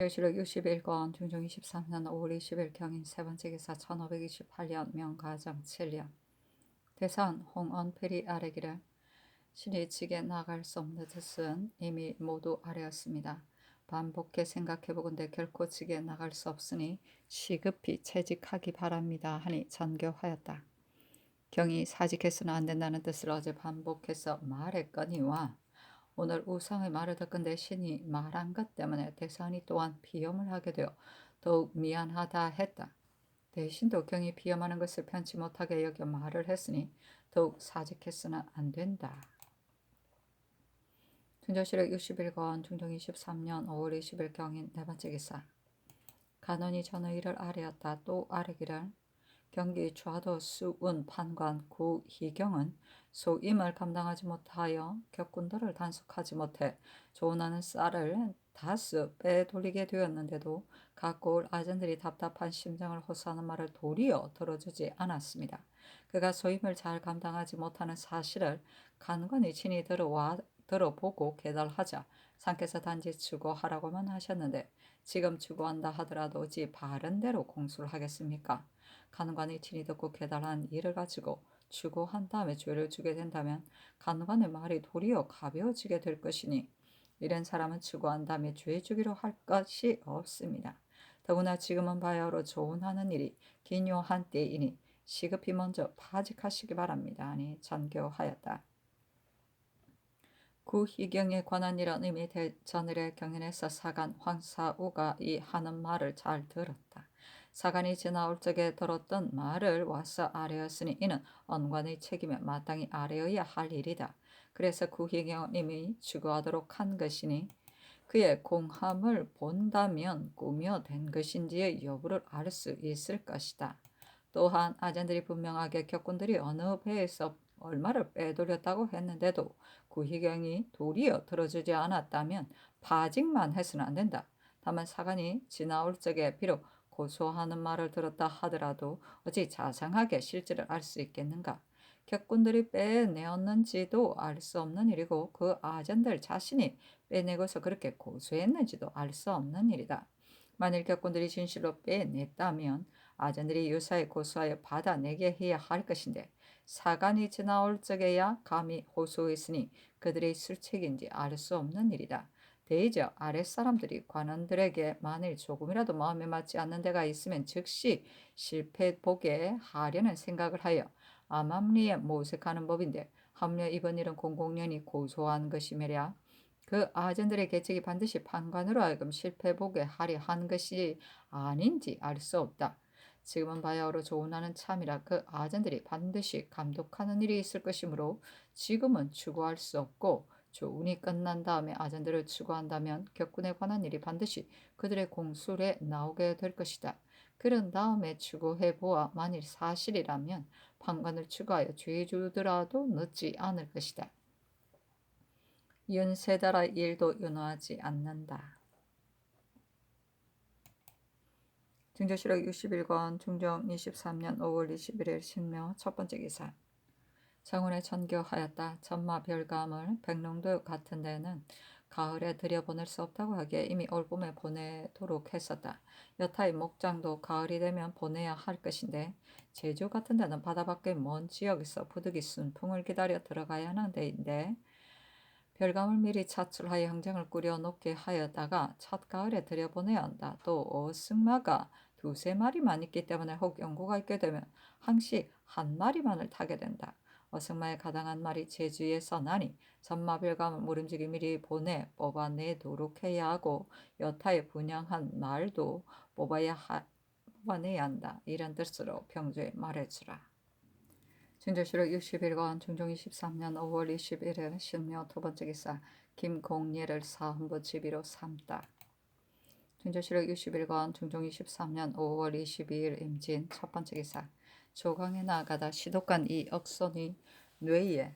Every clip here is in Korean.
요실록 61권 중종 23년 5월 20일 경인 세 번째 기사 1528년 명가정 7년 대산 홍언페리 아래기를 신이 지게 나갈 수 없는 뜻은 이미 모두 아래였습니다. 반복해 생각해보건대 결코 지게 나갈 수 없으니 시급히 채직하기 바랍니다 하니 전교하였다. 경이 사직해서는 안 된다는 뜻을 어제 반복해서 말했거니와 오늘 우상의 말을 듣건대 신이 말한 것 때문에 대산이 또한 비염을 하게 되어 더욱 미안하다 했다. 대신도 경이 비염하는 것을 편치 못하게 여겨 말을 했으니 더욱 사직해서는 안 된다. 중조실록 61권 중종 23년 5월 20일 경인 네 번째 기사 간원이 전의 일을 아뢰었다. 또 아뢰기를 경기 좌도 수운 판관 구희경은 소임을 감당하지 못하여 격군들을 단속하지 못해 조은하는 쌀을 다스 빼돌리게 되었는데도 갖고 올 아전들이 답답한 심정을 호소하는 말을 도리어 들어주지 않았습니다. 그가 소임을 잘 감당하지 못하는 사실을 간관이 친히 들어보고 계달하자 상께서 단지 추고하라고만 하셨는데 지금 추고한다 하더라도 어찌 바른 대로 공수를 하겠습니까? 간관이 친히 듣고 계달한 일을 가지고 추고한 다음에 죄를 주게 된다면 간관의 말이 도리어 가벼워지게 될 것이니 이런 사람은 추고한 다음에 죄 주기로 할 것이 없습니다. 더구나 지금은 바야흐로 조언하는 일이 기묘한 때이니 시급히 먼저 파직하시기 바랍니다 하니 전교하였다. 구희경에 관한 일은 이미 전일의 경연에서 사간 황사우가 이 하는 말을 잘 들었다. 사간이 지나올 적에 들었던 말을 와서 아뢰었으니 이는 언관의 책임에 마땅히 아뢰어야 할 일이다. 그래서 구희경님이 추구하도록 한 것이니 그의 공함을 본다면 꾸며 된 것인지의 여부를 알 수 있을 것이다. 또한 아전들이 분명하게 격군들이 어느 배에서 얼마를 빼돌렸다고 했는데도 구희경이 도리어 들어주지 않았다면 파직만 해서는 안 된다. 다만 사관이 지나올 적에 비록 고소하는 말을 들었다 하더라도 어찌 자상하게 실질을 알 수 있겠는가. 격군들이 빼내었는지도 알 수 없는 일이고 그 아전들 자신이 빼내고서 그렇게 고소했는지도 알 수 없는 일이다. 만일 격군들이 진실로 빼냈다면 아전들이 유사히 고소하여 받아내게 해야 할 것인데 사간이 지나올 적에야 감히 호소했으니 그들의 술책인지 알 수 없는 일이다. 대저 아랫사람들이 관원들에게 만일 조금이라도 마음에 맞지 않는 데가 있으면 즉시 실패보게 하려는 생각을 하여 암암리에 모색하는 법인데 하물며 이번 일은 공공연히 고소한 것이매랴. 그 아전들의 계책이 반드시 판관으로 하여금 실패보게 하려 한 것이 아닌지 알 수 없다. 지금은 바야흐로 조언하는 참이라 그 아전들이 반드시 감독하는 일이 있을 것이므로 지금은 추구할 수 없고 조운이 끝난 다음에 아전들을 추구한다면 격군에 관한 일이 반드시 그들의 공술에 나오게 될 것이다. 그런 다음에 추구해 보아 만일 사실이라면 판관을 추구하여 죄 주더라도 늦지 않을 것이다. 윤세달아 일도 윤호하지 않는다. 중조실록 61권 중종 23년 5월 21일 신묘 첫 번째 기사 정원에 전교하였다. 전마별감을 백롱도 같은 데는 가을에 들여보낼 수 없다고 하기에 이미 올봄에 보내도록 했었다. 여타의 목장도 가을이 되면 보내야 할 것인데 제주 같은 데는 바다 밖의 먼 지역에서 부득이 순풍을 기다려 들어가야 하는 데인데 별감을 미리 차출하여 형장을 꾸려놓게 하였다가 찻가을에 들여보내야 한다. 또 어승마가 두세 마리만 있기 때문에 혹 연고가 있게 되면 항시 한 마리만을 타게 된다. 어승마에 가당한 말이 제주에서 나니 전마별감을 모름지기 미리 보내 뽑아내도록 해야 하고 여타에 분양한 말도 뽑아내야 한다. 이런 뜻으로 평소에 말해주라. 중조실록 61권 중종 23년 5월 21일 신묘 두 번째 기사 김공예를 사헌부 지비로 삼다. 중조실록 61권 중종 23년 5월 22일 임진 첫 번째 기사 조강에 나아가다 시독간 이 억손이 뇌에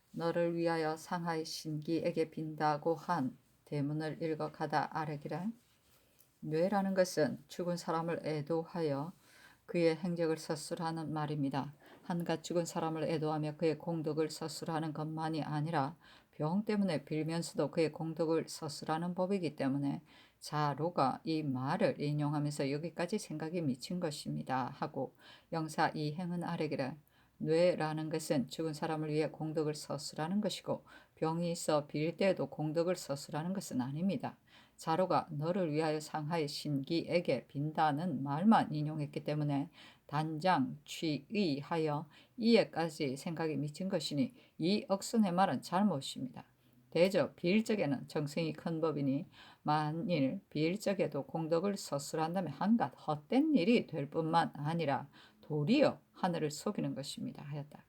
너를 위하여 상하이 신기에게 빈다고 한 대문을 읽어 가다 아뢰기를 뇌라는 것은 죽은 사람을 애도하여 그의 행적을 서술하는 말입니다. 한갓 죽은 사람을 애도하며 그의 공덕을 서술하는 것만이 아니라 병 때문에 빌면서도 그의 공덕을 서술하는 법이기 때문에 자로가 이 말을 인용하면서 여기까지 생각이 미친 것입니다 하고 영사 이행은 아래기를 뇌라는 것은 죽은 사람을 위해 공덕을 서술하는 것이고 병이 있어 빌 때에도 공덕을 서술하는 것은 아닙니다. 자로가 너를 위하여 상하의 신기에게 빈다는 말만 인용했기 때문에 단장 취의하여 이에까지 생각이 미친 것이니 이 억선의 말은 잘못입니다. 대저 비일적에는 정성이 큰 법이니 만일 비일적에도 공덕을 서술한다면 한갓 헛된 일이 될 뿐만 아니라 도리어 하늘을 속이는 것입니다 하였다.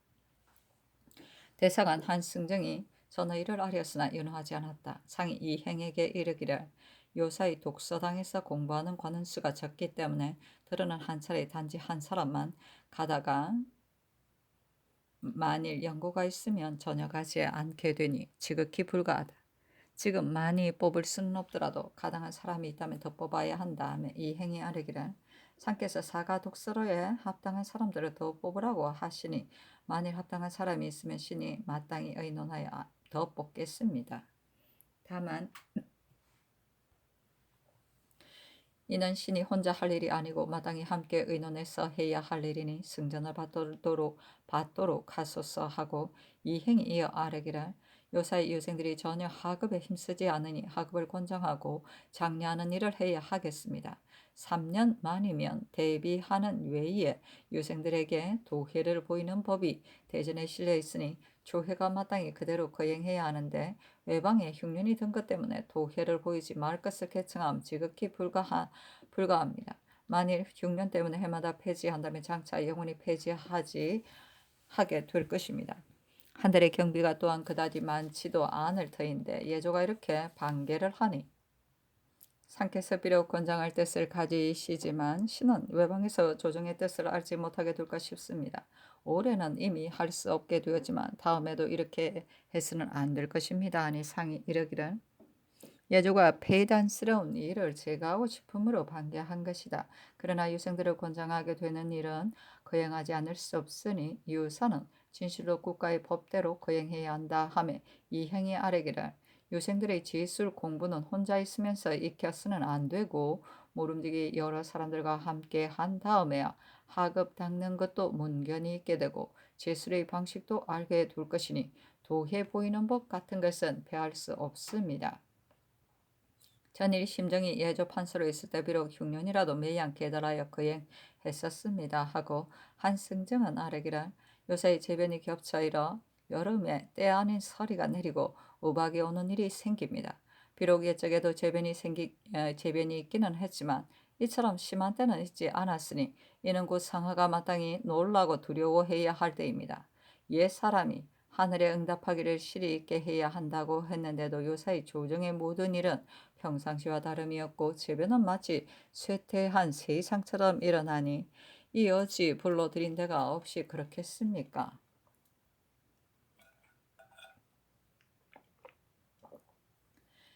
대사관 한승정이 전의를 아뢰었으나 연호하지 않았다. 상이 이행에게 이르기를 요사이 독서당에서 공부하는 관원 수가 적기 때문에 들어는 한 차례 단지 한 사람만 가다가 만일 연고가 있으면 전혀 가지 않게 되니 지극히 불가하다. 지금 많이 뽑을 수는 없더라도 가당한 사람이 있다면 더 뽑아야 한다 하며 이행이 아뢰기를 상께서 사가 독서로에 합당한 사람들을 더 뽑으라고 하시니 만일 합당한 사람이 있으면 신이 마땅히 의논하여 더 뽑겠습니다. 다만 이는 신이 혼자 할 일이 아니고 마땅히 함께 의논해서 해야 할 일이니 승전을 받도록 하소서 하고 이행이 이어 아뢰기를 요사이 유생들이 전혀 학업에 힘쓰지 않으니 학업을 권장하고 장려하는 일을 해야 하겠습니다. 3년 만이면 대비하는 외에 유생들에게 도회를 보이는 법이 대전에 실려 있으니 조회가 마땅히 그대로 거행해야 하는데 외방에 흉년이 든 것 때문에 도회를 보이지 말 것을 개청함 지극히 불가합니다. 만일 흉년 때문에 해마다 폐지한다면 장차 영원히 하게 될 것입니다. 한 달의 경비가 또한 그다지 많지도 않을 터인데 예조가 이렇게 반개를 하니 상께서 비록 권장할 뜻을 가지시지만 신은 외방에서 조정의 뜻을 알지 못하게 될까 싶습니다. 올해는 이미 할 수 없게 되었지만 다음에도 이렇게 해서는 안 될 것입니다. 하니 상이 이르기를 예조가 폐단스러운 일을 제거하고 싶음으로 반대한 것이다. 그러나 유생들을 권장하게 되는 일은 거행하지 않을 수 없으니 유사는 진실로 국가의 법대로 거행해야 한다 하며 이행이 아뢰기를 유생들의 지술 공부는 혼자 있으면서 익혀서는 안 되고 모름지기 여러 사람들과 함께 한 다음에야 학업 닦는 것도 문견이 있게 되고 제술의 방식도 알게 될 것이니 도해 보이는 법 같은 것은 배할 수 없습니다. 전일 심정이 예조 판서로 있을 때 비록 흉년이라도 매양 계달하여 거행했었습니다 하고 한승정은 아뢰기를 요새 재변이 겹쳐 일어 여름에 때 아닌 서리가 내리고 우박이 오는 일이 생깁니다. 비록 옛적에도 재변이 있기는 했지만 이처럼 심한 때는 있지 않았으니 이는 곧 상하가 마땅히 놀라고 두려워해야 할 때입니다. 옛 사람이 하늘에 응답하기를 실히 있게 해야 한다고 했는데도 요사이 조정의 모든 일은 평상시와 다름이었고 재변은 마치 쇠퇴한 세상처럼 일어나니 이 어찌 불러들인 데가 없이 그렇겠습니까?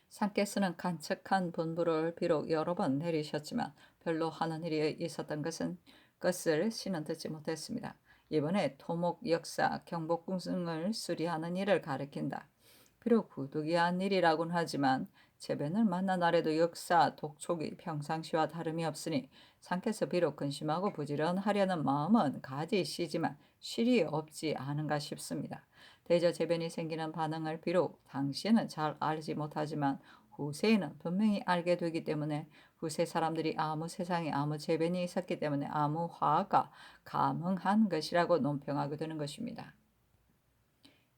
상께서는 간척한 분부를 비록 여러 번 내리셨지만 별로 하는 일이 있었던 것을 신은 듣지 못했습니다. 이번에 토목 역사 경복궁을 수리하는 일을 가리킨다. 비록 부득이한 일이라곤 하지만 재변을 만난 아래도 역사 독촉이 평상시와 다름이 없으니 상께서 비록 근심하고 부지런하려는 마음은 가지시지만 실이 없지 않은가 싶습니다. 대저 재변이 생기는 반응을 비록 당시에는 잘 알지 못하지만 후세에는 분명히 알게 되기 때문에 후세 사람들이 세상에 아무 재변이 있었기 때문에 아무 화가 감흥한 것이라고 논평하게 되는 것입니다.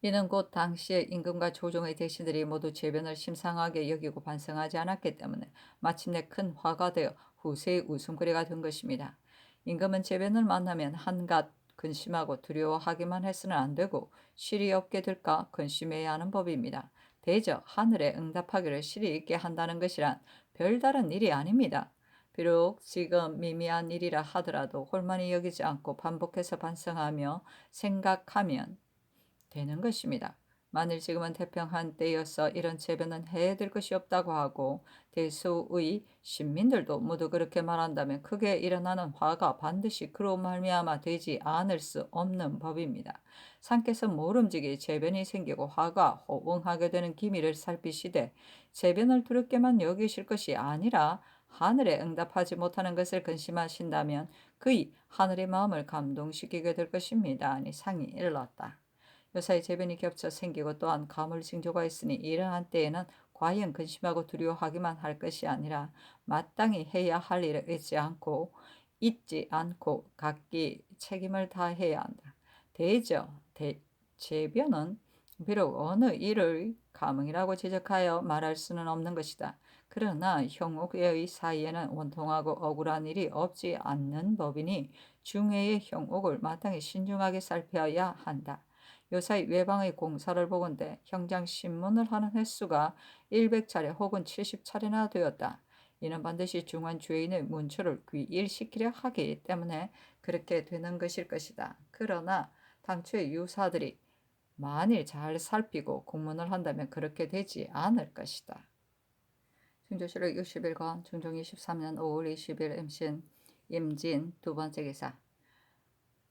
이는 곧 당시의 임금과 조정의 대신들이 모두 재변을 심상하게 여기고 반성하지 않았기 때문에 마침내 큰 화가 되어 후세의 웃음거리가 된 것입니다. 임금은 재변을 만나면 한갓 근심하고 두려워하기만 해서는 안 되고 실이 없게 될까 근심해야 하는 법입니다. 대저 하늘에 응답하기를 실이 있게 한다는 것이란 별다른 일이 아닙니다. 비록 지금 미미한 일이라 하더라도 홀만히 여기지 않고 반복해서 반성하며 생각하면 되는 것입니다. 만일 지금은 태평한 때여서 이런 재변은 해야 될 것이 없다고 하고 대수의 신민들도 모두 그렇게 말한다면 크게 일어나는 화가 반드시 그로 말미암아 되지 않을 수 없는 법입니다. 산께서 모름지기 재변이 생기고 화가 호응하게 되는 기미를 살피시되 재변을 두렵게만 여기실 것이 아니라 하늘에 응답하지 못하는 것을 근심하신다면 그의 하늘의 마음을 감동시키게 될 것입니다. 아니 상이 일렀다. 요사이 재변이 겹쳐 생기고 또한 가물징조가 있으니 이러한 때에는 과연 근심하고 두려워하기만 할 것이 아니라 마땅히 해야 할 일을 잊지 않고 각기 책임을 다해야 한다. 재변은 비록 어느 일을 감흥이라고 지적하여 말할 수는 없는 것이다. 그러나 형옥의 사이에는 원통하고 억울한 일이 없지 않는 법이니 중해의 형옥을 마땅히 신중하게 살펴야 한다. 요사이 외방의 공사를 보건대 형장 신문을 하는 횟수가 100차례 혹은 70차례나 되었다. 이는 반드시 중한 죄인의 문초를 귀일시키려 하기 때문에 그렇게 되는 것일 것이다. 그러나 당초의 유사들이 만일 잘 살피고 공문을 한다면 그렇게 되지 않을 것이다. 중조실록 60일간 중종 23년 5월 20일 임신 임진 두 번째 기사.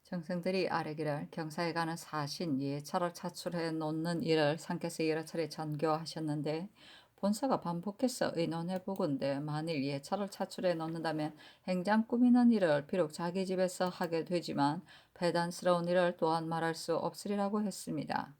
정승들이 아뢰기를 경사에 가는 사신 예차를 차출해 놓는 일을 상께서 여러 차례 전교하셨는데 본사가 반복해서 의논해 보건대 만일 예차를 차출해 놓는다면 행장 꾸미는 일을 비록 자기 집에서 하게 되지만 배단스러운 일을 또한 말할 수 없으리라고 했습니다.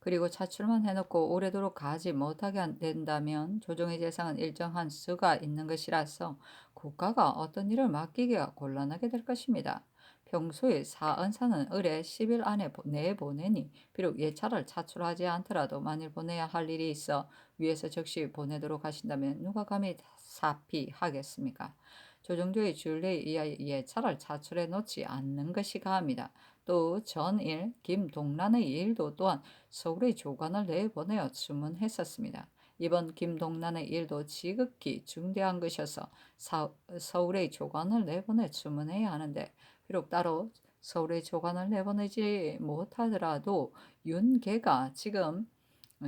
그리고 차출만 해놓고 오래도록 가지 못하게 된다면 조정의 재상은 일정한 수가 있는 것이라서 국가가 어떤 일을 맡기기가 곤란하게 될 것입니다. 평소에 사은사는 을에 10일 안에 내보내니 비록 예차를 차출하지 않더라도 만일 보내야 할 일이 있어 위에서 즉시 보내도록 하신다면 누가 감히 사피하겠습니까? 조정조의 준례에 의하여 예차를 차출해 놓지 않는 것이 가합니다. 또 전일 김동란의 일도 또한 서울의 조관을 내보내어 주문했었습니다. 이번 김동란의 일도 지극히 중대한 것이어서 서울의 조관을 내보내 주문해야 하는데 비록 따로 서울의 조관을 내보내지 못하더라도 윤계가 지금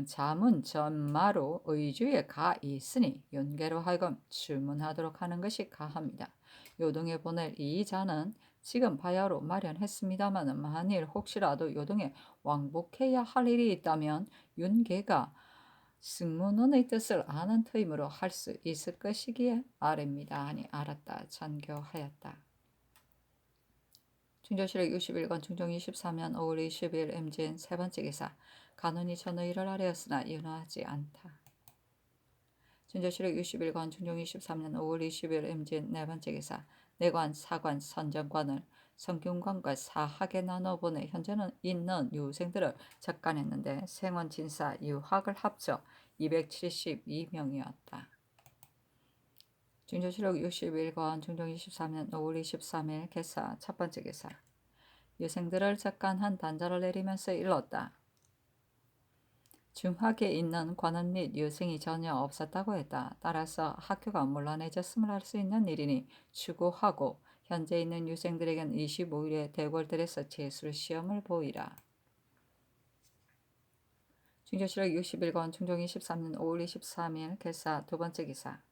자문 전마로 의주에 가 있으니 윤계로 하여금 주문하도록 하는 것이 가합니다. 요동에 보낼 이 자는 지금 바야흐로 마련했습니다마는 만일 혹시라도 요동에 왕복해야 할 일이 있다면 윤계가 승문원의 뜻을 아는 터임으로 할 수 있을 것이기에 아뢰입니다. 아니 알았다 전교하였다. 중조실록 61권 중종 23년 5월 20일 임진 세 번째 기사. 간원이 전의를 아뢰었으나 윤화하지 않다. 중조실록 61권 중종 23년 5월 20일 임진 네 번째 기사. 내관, 사관, 선정관을 성균관과 사학에 나눠보내 현재는 있는 유생들을 적간했는데 생원, 진사, 유학을 합쳐 272명이었다. 중조실록 61권 중종 23년 5월 23일 개사 첫 번째 기사. 유생들을 적간한 단자를 내리면서 일렀다. 중학에 있는 관원 및 유생이 전혀 없었다고 했다. 따라서 학교가 문란해졌음을 알 수 있는 일이니 추구하고 현재 있는 유생들에겐 25일에 대궐들에서 제술 시험을 보이라. 중조실록 61권 중종 23년 5월 23일 개사 두 번째 기사.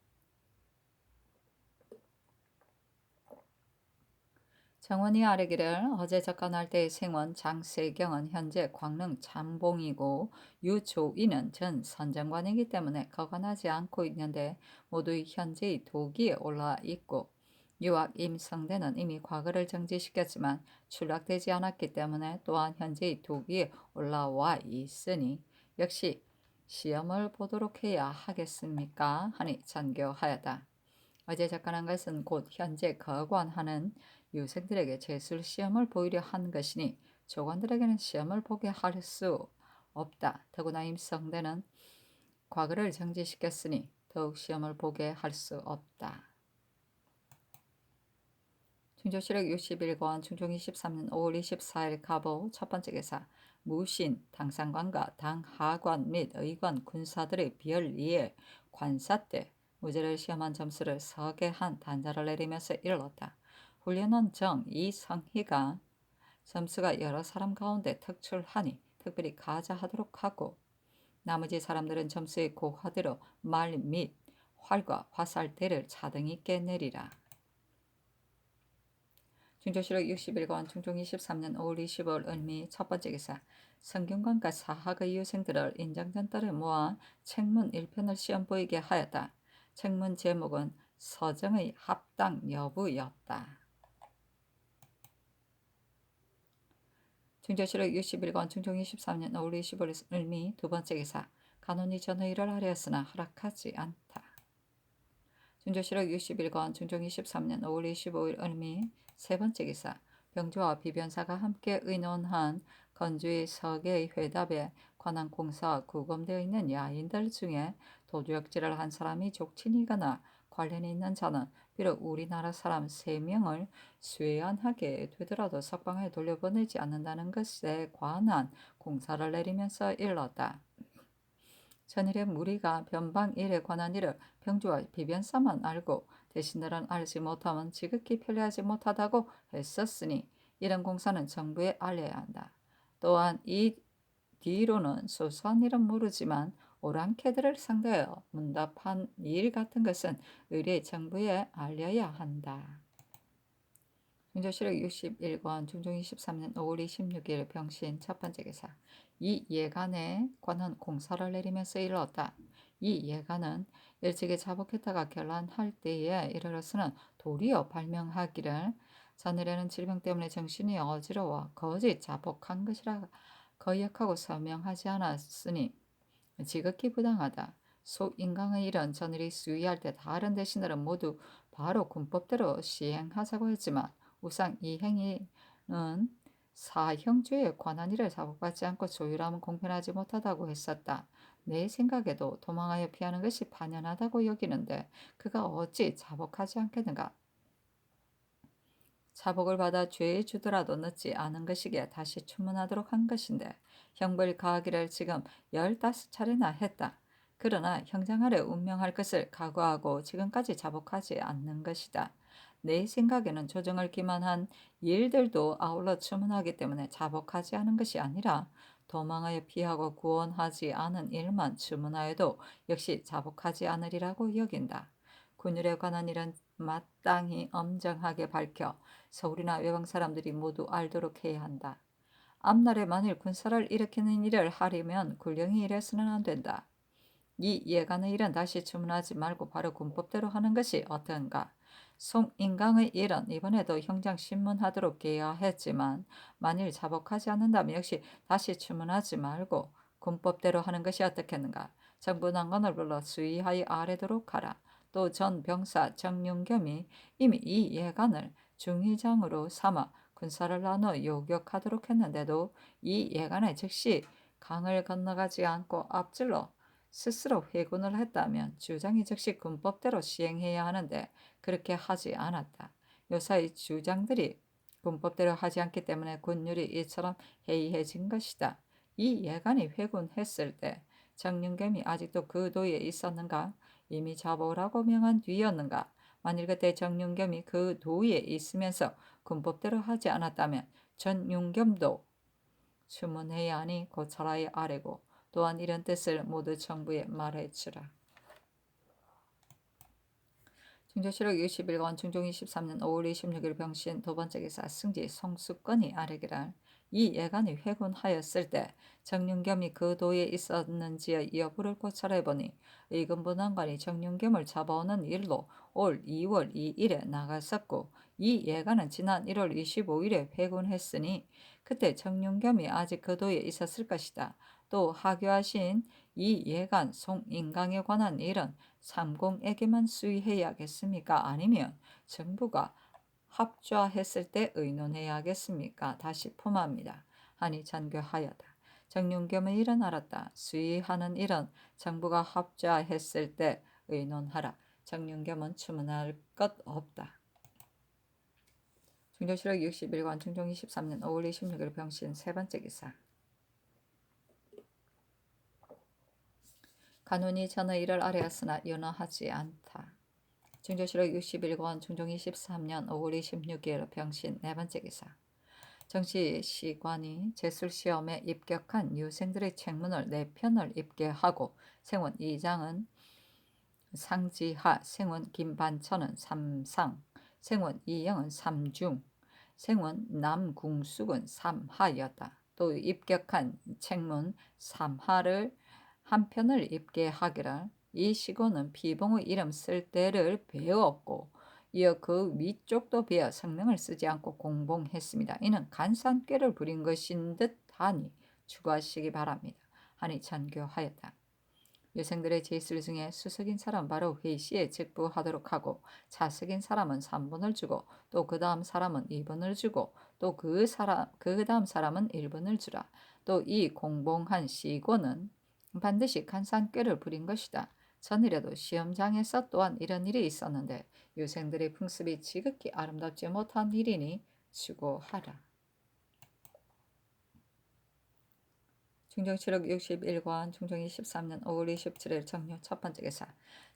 정원이 아뢰기를 어제 적간할 때의 생원 장세경은 현재 광릉 잠봉이고 유조이는 전 선정관이기 때문에 거간하지 않고 있는데 모두 현재의 도기에 올라 있고 유학 임성대는 이미 과거를 정지시켰지만 출락되지 않았기 때문에 또한 현재의 도기에 올라와 있으니 역시 시험을 보도록 해야 하겠습니까? 하니 전교하였다. 어제 적간한 것은 곧 현재 거관하는 유생들에게 제술 시험을 보이려 한 것이니 조관들에게는 시험을 보게 할 수 없다. 더구나 임성대는 과거를 정지시켰으니 더욱 시험을 보게 할 수 없다. 중조실록 61권 중종 23년 5월 24일 가보 첫 번째 기사. 무신, 당상관과 당하관 및 의관 군사들의 비열리에 관사 때 무죄를 시험한 점수를 서계한 단자를 내리면서 일렀다. 훈련원 정 이성희가 점수가 여러 사람 가운데 특출하니 특별히 가자하도록 하고 나머지 사람들은 점수에 고하대로 말 및 활과 화살대를 차등 있게 내리라. 중조실록 61권 중종 23년 5월 25일 을미 첫 번째 기사 성균관과 사학의 유생들을 인정전달에 모아 책문 1편을 시험 보이게 하였다. 책문 제목은 서정의 합당 여부였다. 중조실록 61권 중종 23년 5월 25일 을미 두 번째 기사 간혼이 전의를 하려으나 허락하지 않다. 중조실록 61권 중종 23년 5월 25일 을미 세 번째 기사 병조와 비변사가 함께 의논한 건주의 서계의 회답에 관한 공사 구검되어 있는 야인들 중에 도주역질을 한 사람이 족친이거나 관련이 있는 자는 비록 우리나라 사람 3명을 쇠안하게 되더라도 석방에 돌려보내지 않는다는 것에 관한 공사를 내리면서 일렀다. 전일의 무리가 변방일에 관한 일을 병주와 비변사만 알고 대신들은 알지 못하면 지극히 편리하지 못하다고 했었으니 이런 공사는 정부에 알려야 한다. 또한 이 뒤로는 소소한 일은 모르지만 오랑캐들을 상대하여 문답한 일 같은 것은 의례 정부에 알려야 한다. 중조실록 61권 중종 23년 5월 26일 병신 첫 번째 기사 이 예간에 관한 공사를 내리면서 일렀다. 이 예간은 일찍이 자복했다가 결란할 때에 이르러서는 도리어 발명하기를 자네라는 질병 때문에 정신이 어지러워 거짓 자복한 것이라 거역하고 서명하지 않았으니 지극히 부당하다. 속인강의 일은 전일이 수의할 때 다른 대신들은 모두 바로 군법대로 시행하자고 했지만 우상 이 행위는 사형죄에 관한 일을 자복받지 않고 조율하면 공평하지 못하다고 했었다. 내 생각에도 도망하여 피하는 것이 반연하다고 여기는데 그가 어찌 자복하지 않겠는가? 자복을 받아 죄에 주더라도 늦지 않은 것이기에 다시 추문하도록 한 것인데 형벌 가하기를 지금 15차례나 했다. 그러나 형장 아래 운명할 것을 각오하고 지금까지 자복하지 않는 것이다. 내 생각에는 조정을 기만한 일들도 아울러 추문하기 때문에 자복하지 않은 것이 아니라 도망하여 피하고 구원하지 않은 일만 추문하여도 역시 자복하지 않으리라고 여긴다. 군율에 관한 일은 마땅히 엄정하게 밝혀 서울이나 외방 사람들이 모두 알도록 해야 한다. 앞날에 만일 군사를 일으키는 일을 하려면 군령이 이래서는 안 된다. 이 예간의 일은 다시 주문하지 말고 바로 군법대로 하는 것이 어떤가? 송인강의 일은 이번에도 형장 신문하도록 계야했지만 만일 자복하지 않는다면 역시 다시 주문하지 말고 군법대로 하는 것이 어떻겠는가? 정부 난관을 불러 수의하여 아래도록 하라. 또 전 병사 정윤겸이 이미 이 예간을 중의장으로 삼아 군사를 나눠 요격하도록 했는데도 이 예간에 즉시 강을 건너가지 않고 앞질러 스스로 회군을 했다면 주장이 즉시 군법대로 시행해야 하는데 그렇게 하지 않았다. 요사이 주장들이 군법대로 하지 않기 때문에 군율이 이처럼 해이해진 것이다. 이 예간이 회군했을 때 정윤겸이 아직도 그 도에 있었는가? 이미 자보라고 명한 뒤였는가? 만일 그때 정윤겸이 그 도에 있으면서 군법대로 하지 않았다면 전윤겸도 추문해야 하니 고철하여 아래고 또한 이런 뜻을 모두 정부에 말해주라. 중조실록 61권 중종 23년 5월 26일 병신 두 번째 기사 승지 송수건이 아뢰기를 이 예간이 회군하였을 때 정윤겸이 그 도에 있었는지의 여부를 고찰해보니 의금부난관이 정윤겸을 잡아오는 일로 올 2월 2일에 나갔었고 이 예간은 지난 1월 25일에 회군했으니 그때 정윤겸이 아직 그 도에 있었을 것이다. 또 하교하신 이 예간 송인강에 관한 일은 삼공에게만 수의해야겠습니까? 아니면 정부가 합좌했을 때 의논해야겠습니까? 다시 품합니다. 하니 전교하여다. 정윤겸의 일은 알았다. 수의하는 일은 정부가 합좌했을 때 의논하라. 정윤겸은 추문할 것 없다. 중조실록 61권 중종 23년 5월 26일 병신 세 번째 기사 간운이 전의 일을 아뢰었으나 연어하지 않다. 중조실록 61권 중종 23년 5월 26일 병신 네 번째 기사 정시시관이 제술시험에 입격한 유생들의 책문을 4편을 입계하고 생원 2장은 상지하, 생원 김반천은 3상, 생원 이영은 3중, 생원 남궁숙은 3하였다. 또 입격한 책문 3하를 한 편을 입계하기를 이 시고는 비봉의 이름 쓸 때를 배웠고 이어 그 위쪽도 베어 성명을 쓰지 않고 공봉했습니다. 이는 간사한 꾀를 부린 것인 듯하니 추가하시기 바랍니다. 하니 전교하였다. 유생들의 제술 중에 수석인 사람 바로 회시에 직부하도록 하고 차석인 사람은 3분을 주고 또 그 다음 사람은 2분을 주고 또 그 다음 사람은 1분을 주라. 또 이 공봉한 시고는 반드시 간사한 꾀를 부린 것이다. 전이라도 시험장에서 또한 이런 일이 있었는데 유생들의 풍습이 지극히 아름답지 못한 일이니 수고하라. 중정치록 61권 중종 23년 5월 27일 정묘 첫 번째 기사.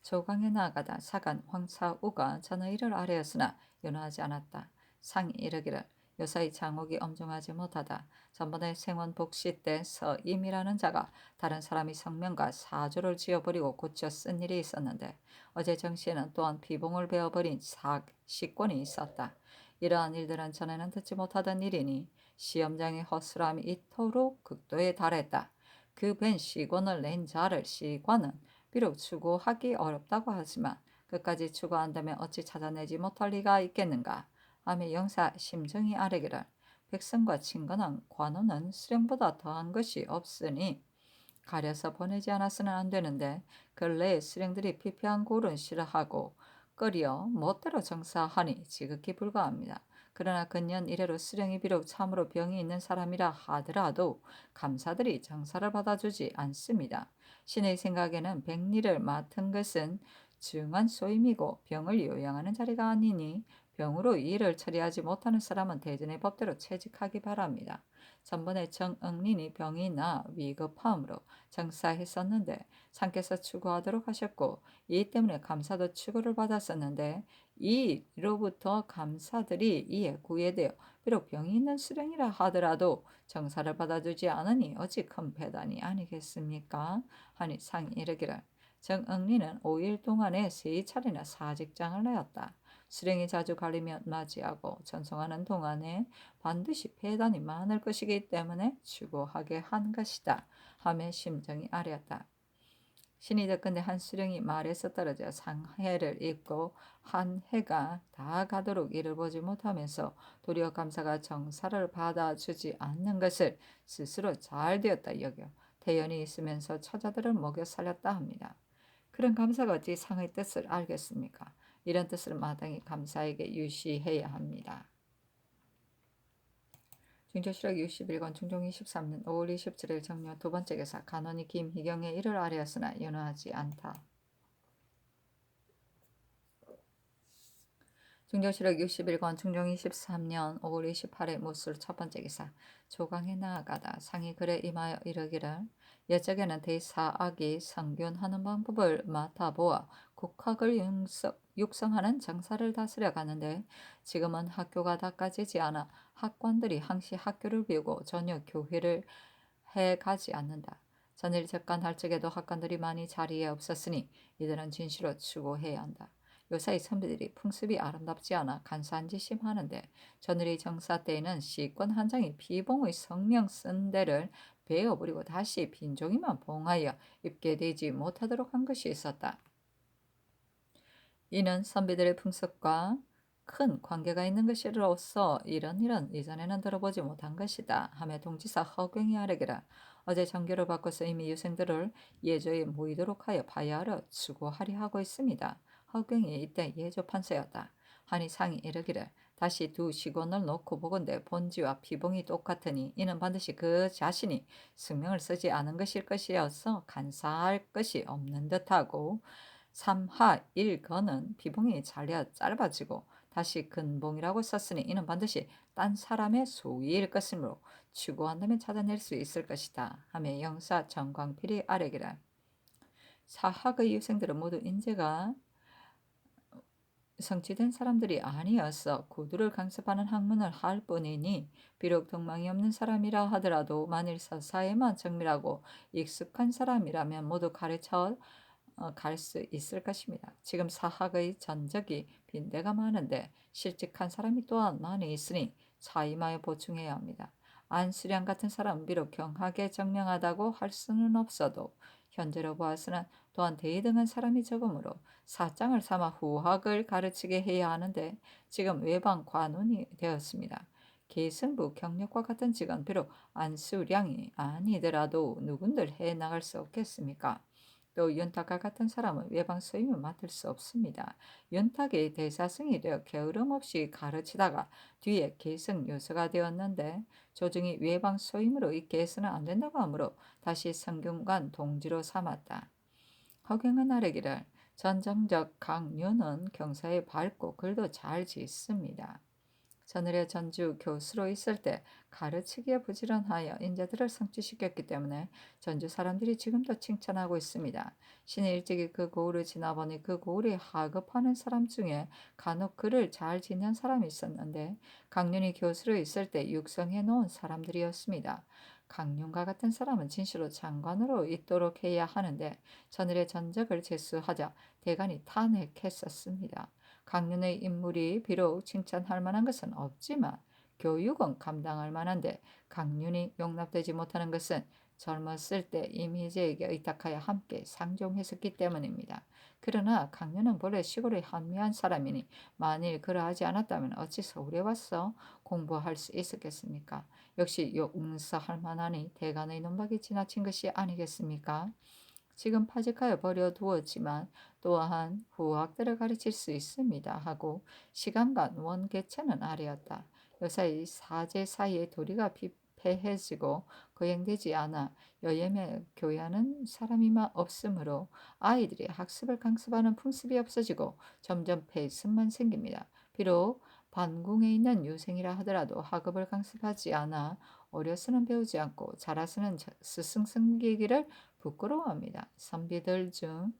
조강에 나아가다 사간 황사우가 전의를 아뢰었으나 연호하지 않았다. 상이 이르기를 요사이 장옥이 엄중하지 못하다. 전번에 생원 복시 때 서임이라는 자가 다른 사람이 성명과 사조를 지어버리고 고쳐 쓴 일이 있었는데 어제 정시에는 또한 비봉을 베어버린 식권이 있었다. 이러한 일들은 전에는 듣지 못하던 일이니 시험장의 허술함이 이토록 극도에 달했다. 그 벤 시권을 낸 자를 시관은 비록 추구하기 어렵다고 하지만 끝까지 추구한다면 어찌 찾아내지 못할 리가 있겠는가 하며 영사 심정이 아뢰기를 백성과 친근한 관원은 수령보다 더한 것이 없으니 가려서 보내지 않아서는 안 되는데 근래에 수령들이 피폐한 골은 싫어하고 끓여 멋대로 정사하니 지극히 불가합니다. 그러나 근년 이래로 수령이 비록 참으로 병이 있는 사람이라 하더라도 감사들이 정사를 받아주지 않습니다. 신의 생각에는 백리를 맡은 것은 중한 소임이고 병을 요양하는 자리가 아니니 병으로 일을 처리하지 못하는 사람은 대전의 법대로 채직하기 바랍니다. 전번에 정응린이 병이 나 위급함으로 정사했었는데 상께서 추구하도록 하셨고 이 때문에 감사도 추구를 받았었는데 이로부터 감사들이 이에 구애되어 비록 병이 있는 수령이라 하더라도 정사를 받아주지 않으니 어찌 큰 배단이 아니겠습니까? 하니 상이 이르기를 정응리는 5일 동안에 3차례나 사직장을 하였다. 수령이 자주 가리면 맞이하고 전송하는 동안에 반드시 배단이 많을 것이기 때문에 추구하게 한 것이다. 하며 심정이 아뢰었다. 신이 듣건대 한 수령이 말에서 떨어져 상해를 입고 한 해가 다 가도록 이를 보지 못하면서 도리어 감사가 정사를 받아주지 않는 것을 스스로 잘 되었다 여겨 대연이 있으면서 처자들을 먹여 살렸다 합니다. 그런 감사가 어찌 상의 뜻을 알겠습니까? 이런 뜻을 마땅히 감사에게 유시해야 합니다. 중조실록 61권 중종 23년 5월 27일 정묘 두 번째 기사. 간원이 김희경의 일을 아뢰었으나 연호하지 않다. 중조실록 61권 중종 23년 5월 28일 무술 첫 번째 기사. 조강에 나아가다 상이 글에 임하여 이르기를 옛적에는 대사악이 성균하는 방법을 맡아보아 국학을 육성하는 정사를 다스려 가는데 지금은 학교가 닦아지지 않아 학관들이 항시 학교를 비우고 전혀 교회를 해가지 않는다. 전일 적간할 적에도 학관들이 많이 자리에 없었으니 이들은 진시로 추구해야 한다. 요사이 선비들이 풍습이 아름답지 않아 간사한 짓이 많은데 전일의 정사 때에는 시권 한 장이 비봉의 성명 쓴 데를 베어버리고 다시 빈종이만 봉하여 입게 되지 못하도록 한 것이 있었다. 이는 선비들의 풍습과 큰 관계가 있는 것이로서 이런 일은 이전에는 들어보지 못한 것이다 하며 동지사 허경이 아뢰기라 어제 정교를 바꿔서 이미 유생들을 예조에 모이도록 하여 바야하러 추구하려 하고 있습니다. 허경이 이때 예조 판서였다. 하니 상이 이르기를 다시 두 시곤을 놓고 보건대 본지와 비봉이 똑같으니 이는 반드시 그 자신이 승명을 쓰지 않은 것일 것이어서 간사할 것이 없는 듯하고 3하 1건은 비봉이 잘려 짧아지고 다시 근봉이라고 썼으니 이는 반드시 딴 사람의 소위일 것이므로 추구한다면 찾아낼 수 있을 것이다 하며 영사 정광필이 아뢰기를 사학의 유생들은 모두 인재가 성취된 사람들이 아니어서 구두를 강습하는 학문을 할 뿐이니 비록 등망이 없는 사람이라 하더라도 만일 서사에만 정밀하고 익숙한 사람이라면 모두 가르쳐 갈 수 있을 것입니다. 지금 사학의 전적이 빈대가 많은데 실직한 사람이 또한 많이 있으니 차임하여 보충해야 합니다. 안수량 같은 사람은 비록 경학에 정량하다고 할 수는 없어도 현재로 보아서는 또한 대등한 사람이 적으므로 사장을 삼아 후학을 가르치게 해야 하는데 지금 외방 관원이 되었습니다. 계승부 경력과 같은 직은 비록 안수량이 아니더라도 누군들 해 나갈 수 없겠습니까? 또 윤탁과 같은 사람은 외방 소임을 맡을 수 없습니다. 윤탁이 대사승이 되어 게으름 없이 가르치다가 뒤에 계승 요소가 되었는데 조정이 외방 소임으로 있게 해서는 안 된다고 하므로 다시 성균관 동지로 삼았다. 허경은 아뢰기를 전정적 강윤은 경사에 밝고 글도 잘 짓습니다. 전일에 전주 교수로 있을 때 가르치기에 부지런하여 인재들을 성취시켰기 때문에 전주 사람들이 지금도 칭찬하고 있습니다. 신이 일찍이 그 고을을 지나보니 그 고을에 하급하는 사람 중에 간혹 글을 잘 짓는 사람이 있었는데 강윤이 교수로 있을 때 육성해 놓은 사람들이었습니다. 강윤과 같은 사람은 진실로 장관으로 있도록 해야 하는데 전일의 전적을 제수하자 대간이 탄핵했었습니다. 강윤의 인물이 비록 칭찬할 만한 것은 없지만 교육은 감당할 만한데 강윤이 용납되지 못하는 것은 젊었을 때 이미지에게 의탁하여 함께 상종했었기 때문입니다. 그러나 강윤은 본래 시골에 한미한 사람이니 만일 그러하지 않았다면 어찌 서울에 와서 공부할 수 있었겠습니까? 역시 용서할 만하니 대간의 논박이 지나친 것이 아니겠습니까? 지금 파직하여 버려두었지만 또한 후학들을 가르칠 수 있습니다 하고 시간간 원개체는 아래였다. 요사이 사제 사이의 도리가 피폐해지고 거행되지 않아 여예매 교회하는 사람이 없으므로 아이들이 학습을 강습하는 풍습이 없어지고 점점 폐습만 생깁니다. 비록 반궁에 있는 유생이라 하더라도 학업을 강습하지 않아 어려서는 배우지 않고 자라서는 스승 섬기기를 부끄러워합니다. 선비들 중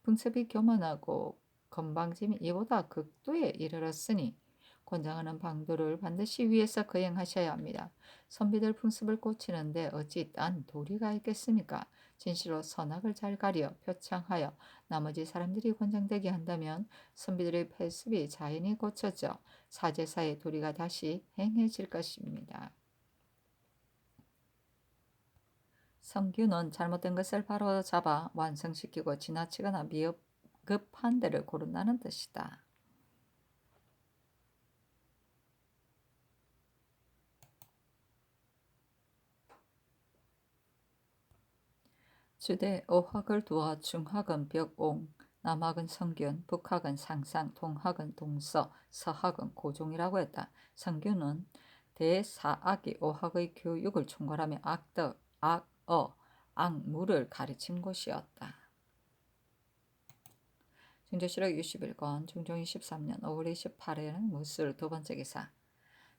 풍습이 교만하고 건방짐이 이보다 극도에 이르렀으니 권장하는 방도를 반드시 위에서 거행하셔야 합니다. 선비들 풍습을 고치는데 어찌 딴 도리가 있겠습니까? 진실로 선악을 잘 가려 표창하여 나머지 사람들이 권장되게 한다면 선비들의 폐습이 자연히 고쳐져 사제사의 도리가 다시 행해질 것입니다. 성규는 잘못된 것을 바로 잡아 완성시키고 지나치거나 미흡한 데를 고른다는 뜻이다. 주대 어학을 두어 중학은 벽옹, 남학은 성균, 북학은 상상, 동학은 동서, 서학은 고종이라고 했다. 성균은 대사악이 어학의 교육을 총괄하며 악덕, 악어, 악무를 가르친 곳이었다. 중조실록 61권 중종 23년 5월 28일은 무술 두 번째 기사.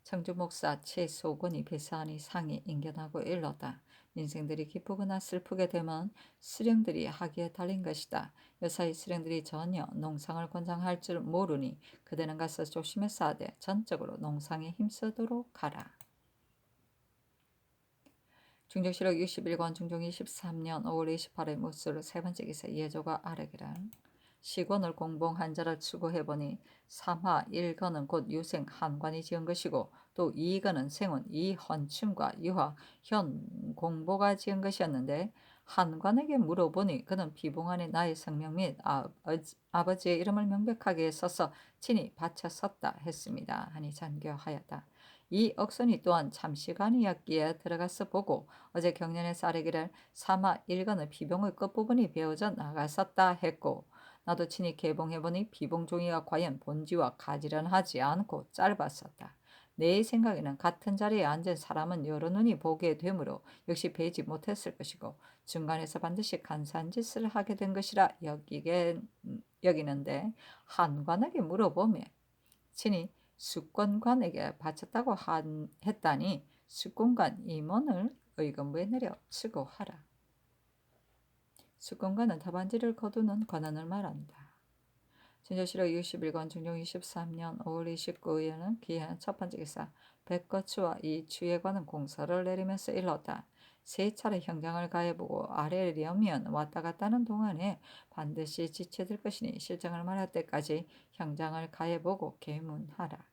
청주 목사 최소곤이 배사하니 상이 인견하고 일렀다. 인생들이 기쁘거나 슬프게 되면 수령들이 하기에 달린 것이다. 여사의 수령들이 전혀 농상을 권장할 줄 모르니 그대는 가서 조심해서 하되 전적으로 농상에 힘쓰도록 하라. 중종실록 61권 중종 23년 5월 28일 무술 세 번째 기사 예조가 아뢰기를 시곤을 공봉한 자를 추구해보니 3하 1건은 곧 유생 한관이 지은 것이고 또 2건은 생훈 이헌춘과 유하 현공보가 지은 것이었는데 한관에게 물어보니 그는 비봉안에 나의 성명 및 아버지의 이름을 명백하게 써서 친히 바쳤었다 했습니다. 하니 잔교하였다. 이 억선이 또한 잠시간이었기에 들어가서 보고 어제 경련에서 아뢰기를 3하 1건의 비봉의 끝부분이 베어져 나갔었다 했고 나도 친히 개봉해보니 비봉종이가 과연 본지와 가지런하지 않고 짧았었다. 내 생각에는 같은 자리에 앉은 사람은 여러 눈이 보게 되므로 역시 베지 못했을 것이고 중간에서 반드시 간사한 짓을 하게 된 것이라 여기는데 한관에게 물어보며 친히 숙권관에게 바쳤다고 했다니 숙권관 임원을 의금부에 내려 치고하라. 숙권관은 답안지를 거두는 관원을 말한다. 진조실록 61권 중종 23년 5월 29일에는 기한 첫 번째 기사 백거추와 이 추에 관한 공서를 내리면서 일렀다. 세 차례 형장을 가해보고 아래려면 왔다 갔다 하는 동안에 반드시 지체될 것이니 실정을 말할 때까지 형장을 가해보고 계문하라.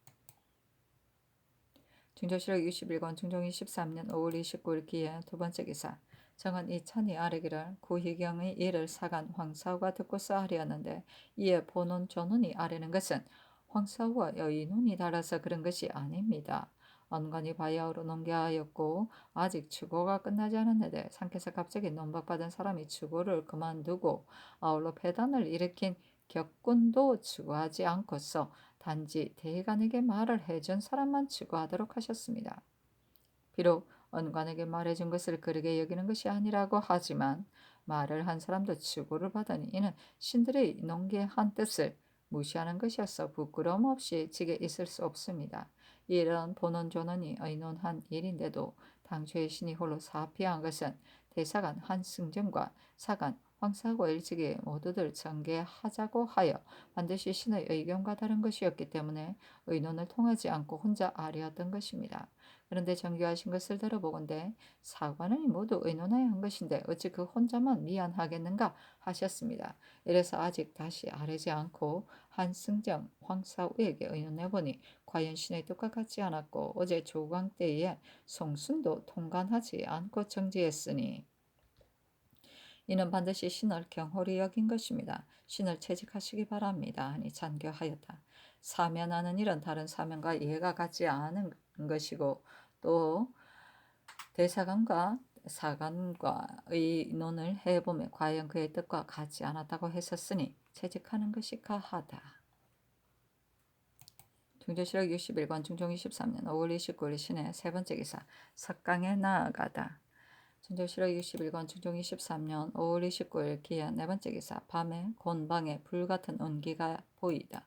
중조실록 61권 중종 23년 5월 29일 기한 두 번째 기사 정은 이 천이 아뢰기를 구희경의 이를 사간 황사우가 듣고서 하리었는데 이에 본원 전운이 아뢰는 것은 황사우와 여의 눈이 달아서 그런 것이 아닙니다. 언건이 바야흐로 농계하였고 아직 추고가 끝나지 않았는데 상께서 갑자기 논박받은 사람이 추고를 그만두고 아울러 폐단을 일으킨 격군도 추구하지 않고서 단지 대간에게 말을 해준 사람만 추구하도록 하셨습니다. 비록 언관에게 말해준 것을 그르게 여기는 것이 아니라고 하지만 말을 한 사람도 추구를 받으니 이는 신들의 농계한 뜻을 무시하는 것이어서 부끄러움 없이 지게 있을 수 없습니다. 이런 본원존원이 의논한 일인데도 당초에 신이 홀로 사피한 것은 대사관 한승정과 사관 황사하고 일찍이 모두들 전개하자고 하여 반드시 신의 의견과 다른 것이었기 때문에 의논을 통하지 않고 혼자 아뢰었던 것입니다. 그런데 정교하신 것을 들어보건대 사관은 모두 의논하여 한 것인데 어찌 그 혼자만 미안하겠는가 하셨습니다. 이래서 아직 다시 아뢰지 않고 한승정 황사우에게 의논해보니 과연 신의 뜻과 같지 않았고 어제 조광 때에 송순도 통관하지 않고 정지했으니 이는 반드시 신을 경홀히 여긴 것입니다. 신을 채직하시기 바랍니다. 하니 잔교하였다. 사면하는 일은 다른 사면과 이해가 같지 않은 것이고 또 대사관과 사관과 의논을 해보면 과연 그의 뜻과 같지 않았다고 했었으니 채직하는 것이 가하다. 중조실록 61권 중종 23년 5월 29일 신의 세 번째 기사 석강에 나아가다. 중조실록 61권 중종 23년 5월 29일 기한 네 번째 기사 밤에 곤방에 불같은 온기가 보이다.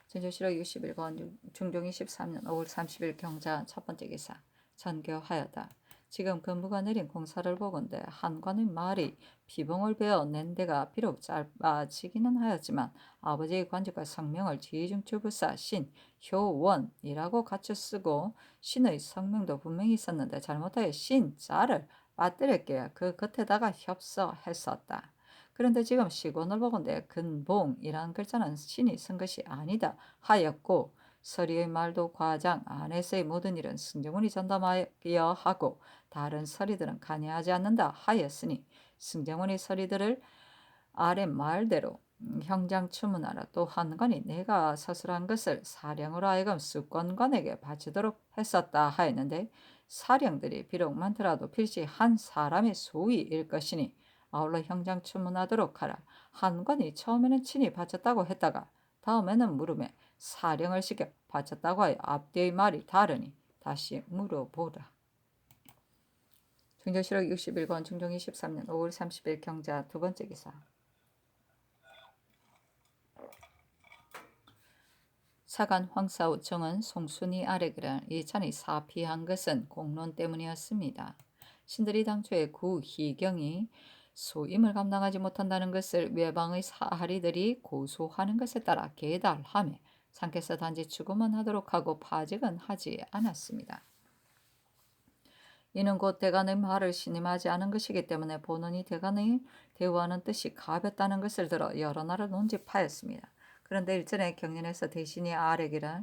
중조실록 61권 중종 23년 5월 30일 경자 첫 번째 기사 전교하여다. 지금 근무가 내린 공사를 보건대 한관의 말이 비봉을 베어 낸 데가 비록 짧아지기는 하였지만 아버지의 관직과 성명을 지중추부사 신 효원이라고 갖춰 쓰고 신의 성명도 분명히 있었는데 잘못하여 신자를 빠뜨렸기에 그 겉에다가 협서했었다. 그런데 지금 시곤을 보건대 근봉이라는 글자는 신이 쓴 것이 아니다 하였고 서리의 말도 과장 안에서의 모든 일은 승정원이 전담하여 하고 다른 서리들은 관여하지 않는다 하였으니 승정원이 서리들을 아래 말대로 형장 추문하라. 또 한관이 내가 서술한 것을 사령으로 하여금 수권관에게 바치도록 했었다 하였는데 사령들이 비록 많더라도 필시 한 사람의 소위일 것이니 아울러 형장 추문하도록 하라. 한관이 처음에는 친히 바쳤다고 했다가 다음에는 물음에 사령을 시켜 바쳤다고 하여 앞뒤의 말이 다르니 다시 물어보라. 중조실록 61권 중종 23년 5월 30일 경자 두 번째 기사 사간 황사우 정은 송순이 아래기를 이 찬이 사피한 것은 공론 때문이었습니다. 신들이 당초에 구희경이 소임을 감당하지 못한다는 것을 외방의 사하리들이 고소하는 것에 따라 계달하며 상께서 단지 추구만 하도록 하고 파직은 하지 않았습니다. 이는 곧 대간의 말을 신임하지 않은 것이기 때문에 본원이 대간의 대우하는 뜻이 가볍다는 것을 들어 여러 날을 논집하였습니다. 그런데 일전에 경연에서 대신이 아뢰기를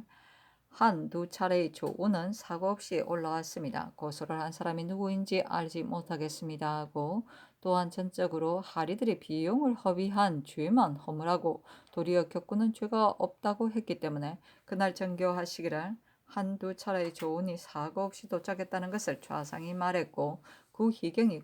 한두 차례의 조우는 사고 없이 올라왔습니다. 고소를 한 사람이 누구인지 알지 못하겠습니다 하고 또한 전적으로 하리들이 비용을 허비한 죄만 허물하고 도리어 겪고는 죄가 없다고 했기 때문에 그날 정교하시기를 한두 차례의 조운이 사고 없이 도착했다는 것을 좌상이 말했고 구희경의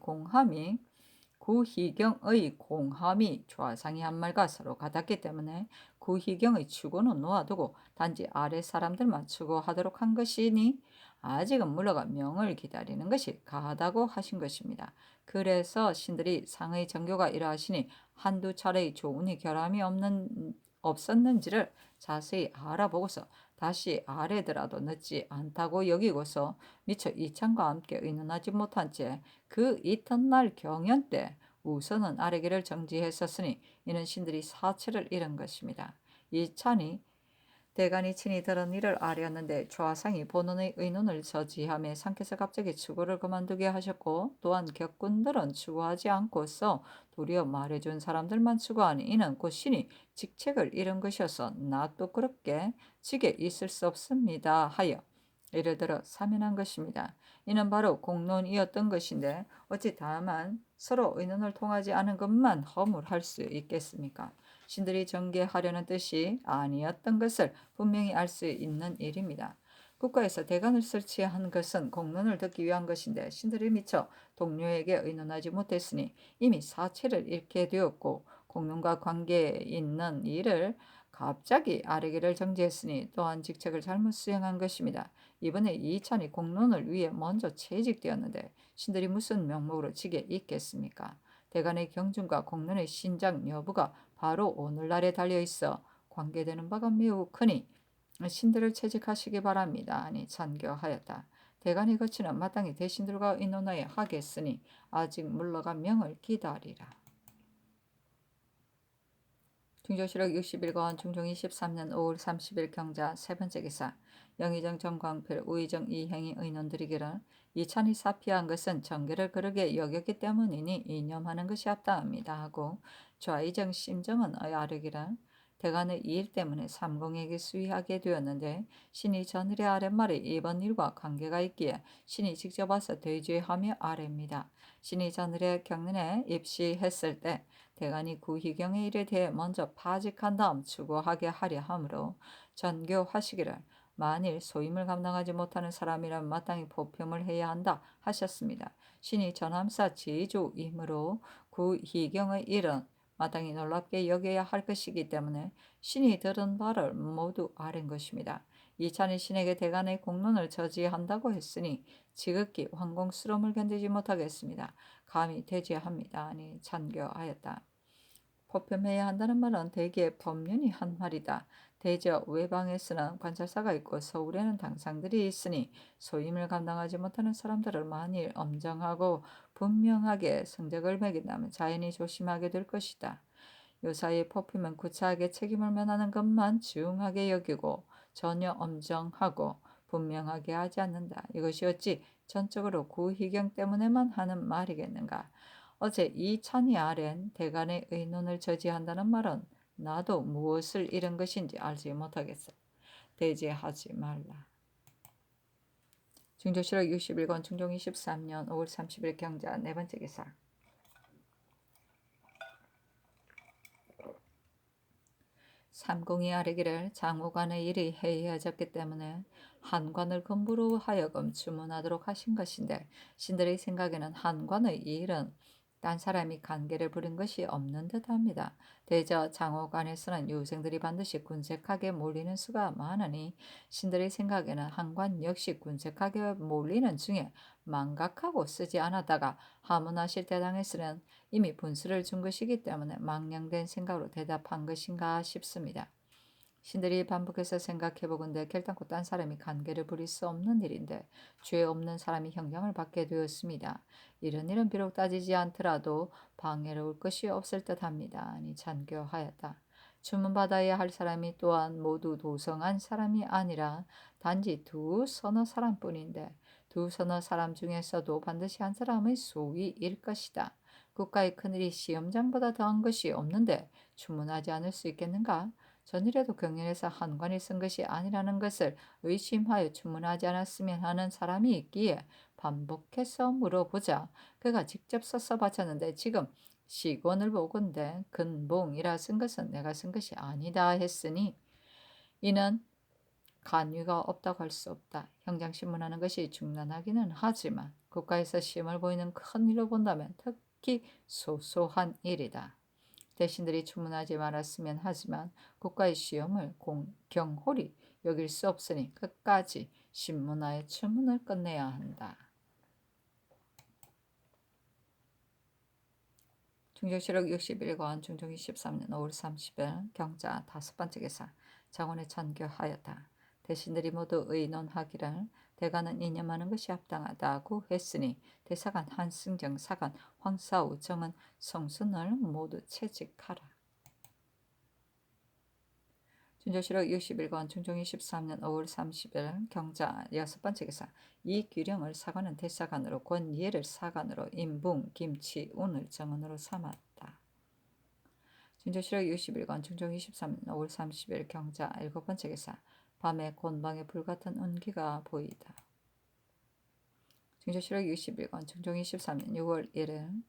공함이 좌상이 한 말과 서로 같았기 때문에 구희경의 추구는 놓아두고 단지 아래 사람들만 추구하도록 한 것이니 아직은 물러가 명을 기다리는 것이 가하다고 하신 것입니다. 그래서 신들이 상의 정교가 이러하시니 한두 차례의 조운이 결함이 없었는지를 자세히 알아보고서 다시 아래더라도 늦지 않다고 여기고서 미처 이찬과 함께 의논하지 못한 채 그 이튿날 경연 때 우선은 아래기를 정지했었으니 이는 신들이 사체를 잃은 것입니다. 이찬이 대간이 친히 들은 일을 아뢰었는데 좌상이 본원의 의논을 저지하며 상께서 갑자기 추구를 그만두게 하셨고 또한 격군들은 추구하지 않고서 도리어 말해준 사람들만 추구하니 이는 곧 신이 직책을 잃은 것이어서 나 또 그렇게 직에 있을 수 없습니다 하여 예를 들어 사면한 것입니다. 이는 바로 공론이었던 것인데 어찌 다만 서로 의논을 통하지 않은 것만 허물할 수 있겠습니까? 신들이 전개하려는 뜻이 아니었던 것을 분명히 알 수 있는 일입니다. 국가에서 대관을 설치한 것은 공론을 듣기 위한 것인데 신들이 미처 동료에게 의논하지 못했으니 이미 사체를 잃게 되었고 공론과 관계 있는 일을 갑자기 아뢰기를 정지했으니 또한 직책을 잘못 수행한 것입니다. 이번에 이찬이 공론을 위해 먼저 채직되었는데 신들이 무슨 명목으로 직에 있겠습니까? 대간의 경중과 공론의 신장 여부가 바로 오늘날에 달려있어 관계되는 바가 매우 크니 신들을 채직하시기 바랍니다. 아니 찬교하였다. 대간이 거치는 마땅히 대신들과 의논하여 하겠으니 아직 물러가 명을 기다리라. 중조실록 61권 중종 23년 5월 30일 경자 세 번째 기사 영의정 정광필 우의정 이행이 의논드리기를 이찬이 사피한 것은 정계를 그르게 여겼기 때문이니 이념하는 것이 합당합니다 하고 좌의정 심정은 아뢰기를 대간의 이 일 때문에 삼공에게 수위하게 되었는데 신이 전일의 아랫말이 이번 일과 관계가 있기에 신이 직접 와서 대죄하며 아뢰입니다. 신이 전일의 경륜에 입시했을 때 대간이 구희경의 일에 대해 먼저 파직한 다음 추구하게 하려 하므로 전교하시기를 만일 소임을 감당하지 못하는 사람이라면 마땅히 포평을 해야 한다 하셨습니다. 신이 전함사 지주이므로 구희경의 일은 마땅히 놀랍게 여겨야 할 것이기 때문에 신이 들은 바를 모두 아랜 것입니다. 이찬이 신에게 대간의 공론을 저지한다고 했으니 지극히 황공스러움을 견디지 못하겠습니다. 감히 대죄합니다. 아니 찬교하였다. 포편해야 한다는 말은 대개 법륜이 한 말이다. 대저 외방에서는 관찰사가 있고 서울에는 당상들이 있으니 소임을 감당하지 못하는 사람들을 만일 엄정하고 분명하게 성적을 매긴다면 자연히 조심하게 될 것이다. 요사이의 포품은 구차하게 책임을 면하는 것만 중하게 여기고 전혀 엄정하고 분명하게 하지 않는다. 이것이 어찌 전적으로 구희경 때문에만 하는 말이겠는가. 어제 이찬이 아랜 대간의 의논을 저지한다는 말은 나도 무엇을 잃은 것인지 알지 못하겠어. 대제하지 말라. 중조실록 61권 중종 23년 5월 30일 경자 네 번째 기사 삼공이 아뢰기를 장후관의 일이 해이해졌기 때문에 한관을 금부로 하여금 주문하도록 하신 것인데 신들의 생각에는 한관의 일은 딴 사람이 관계를 부린 것이 없는 듯합니다. 대저 장호관에서는 유생들이 반드시 군색하게 몰리는 수가 많으니 신들의 생각에는 한관 역시 군색하게 몰리는 중에 망각하고 쓰지 않았다가 하문하실 대당에서는 이미 분수를 준 것이기 때문에 망령된 생각으로 대답한 것인가 싶습니다. 신들이 반복해서 생각해보건대 결단코 딴 사람이 관계를 부릴 수 없는 일인데 죄 없는 사람이 형량을 받게 되었습니다. 이런 일은 비록 따지지 않더라도 방해로울 것이 없을 듯합니다. 아니 잔교하였다. 주문받아야 할 사람이 또한 모두 도성한 사람이 아니라 단지 두 서너 사람뿐인데 두 서너 사람 중에서도 반드시 한 사람의 소위일 것이다. 국가의 큰일이 시험장보다 더한 것이 없는데 주문하지 않을 수 있겠는가? 전일에도 경연에서 한관이 쓴 것이 아니라는 것을 의심하여 주문하지 않았으면 하는 사람이 있기에 반복해서 물어보자 그가 직접 써서 바쳤는데 지금 시권을 보건대 근봉이라 쓴 것은 내가 쓴 것이 아니다 했으니 이는 간위가 없다고 할 수 없다. 형장신문하는 것이 중난하기는 하지만 국가에서 시험을 보이는 큰 일로 본다면 특히 소소한 일이다. 대신들이 주문하지 말았으면 하지만 국가의 시험을 경홀히 여길 수 없으니 끝까지 신문하에 주문을 끝내야 한다. 중조실록 61권 중종 23년 5월 30일 경자 다섯 번째 기사 장원에 찬교하였다. 대신들이 모두 의논하기를 대간은 이념하는 것이 합당하다고 했으니 대사관 한승정 사관 황사우 정은 성순을 모두 채직하라. 준조실록 61권 중종 23년 5월 30일 경자 6번째 기사. 이 규령을 사관은 대사관으로 권예를 사관으로 임붕 김치운을 정원으로 삼았다. 준조실록 61권 중종 23년 5월 30일 경자 7번째 기사. 밤에 곤방에 불같은 운기가 보이다. 준조실록 61권 중종 23년 6월 1일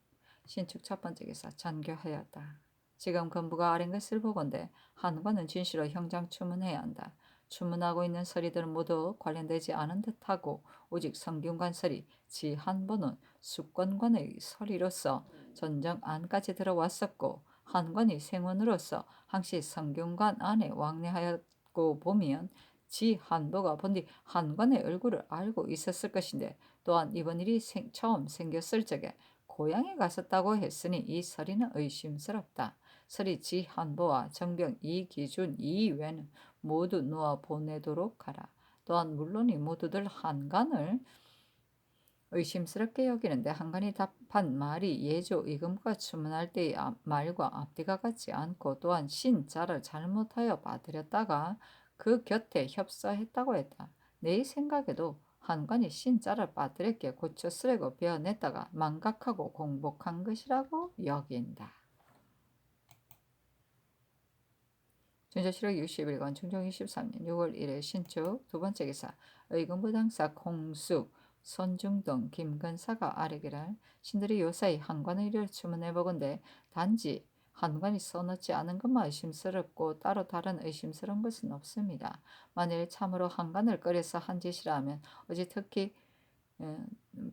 신축 첫 번째 기사. 전교하였다. 지금 건부가 아린 것을 보건대 한관은 진시로 형장 추문해야 한다. 추문하고 있는 서리들은 모두 관련되지 않은 듯하고 오직 성균관 서리 지한보는 숙권관의 서리로서 전정 안까지 들어왔었고 한관이 생원으로서 항시 성균관 안에 왕래하였고 보면 지한보가 본디 한관의 얼굴을 알고 있었을 것인데 또한 이번 일이 처음 생겼을 적에 고향에 갔었다고 했으니 이 서리는 의심스럽다. 서리 지한보와 정병 이기준 이외는 모두 놓아 보내도록 하라. 또한 물론이 모두들 한간을 의심스럽게 여기는데 한간이 답한 말이 예조 이금과 추문할 때의 말과 앞뒤가 같지 않고 또한 신자를 잘못하여 받으렸다가 그 곁에 협사했다고 했다. 내 생각에도 한관이 신자를 빠뜨렸기에 고쳐 쓰려고 베어냈다가 망각하고 공복한 것이라고 여긴다. 준조실록 61권 중종 23년 6월 1일 신축 두 번째 기사. 의금부 당사 공수 손중동 김근사가 아뢰기를 신들이 요사이 한관의 일을 추문해보건대 단지 한관이 써놓지 않은 것만 의심스럽고 따로 다른 의심스러운 것은 없습니다. 만일 참으로 한관을 끓여서 한 짓이라면 어찌 특히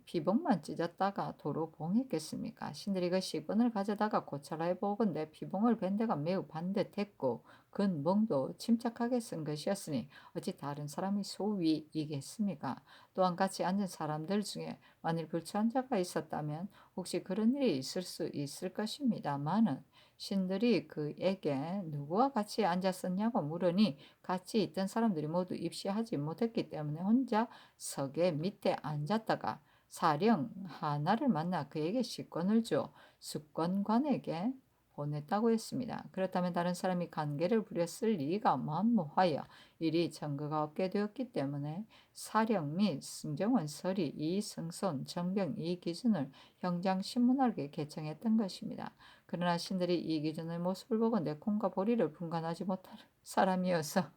피봉만 찢었다가 도로 봉했겠습니까? 신들이 그 시권을 가져다가 고쳐라 해보건대 피봉을 벤 데가 매우 반듯했고 근봉도 침착하게 쓴 것이었으니 어찌 다른 사람이 소위이겠습니까? 또한 같이 앉은 사람들 중에 만일 불추한 자가 있었다면 혹시 그런 일이 있을 수 있을 것입니다마는 신들이 그에게 누구와 같이 앉았었냐고 물으니 같이 있던 사람들이 모두 입시하지 못했기 때문에 혼자 석에 밑에 앉았다가 사령 하나를 만나 그에게 식권을 줘 숙권관에게 보냈다고 했습니다. 그렇다면 다른 사람이 관계를 부렸을 리가 만무하여 일이 증거가 없게 되었기 때문에 사령 및 승정원 서리 이승손 정병 이 기준을 형장신문하게 개청했던 것입니다. 그러나 신들이 이 기준의 모습을 보고 내 콩과 보리를 분간하지 못할 사람이어서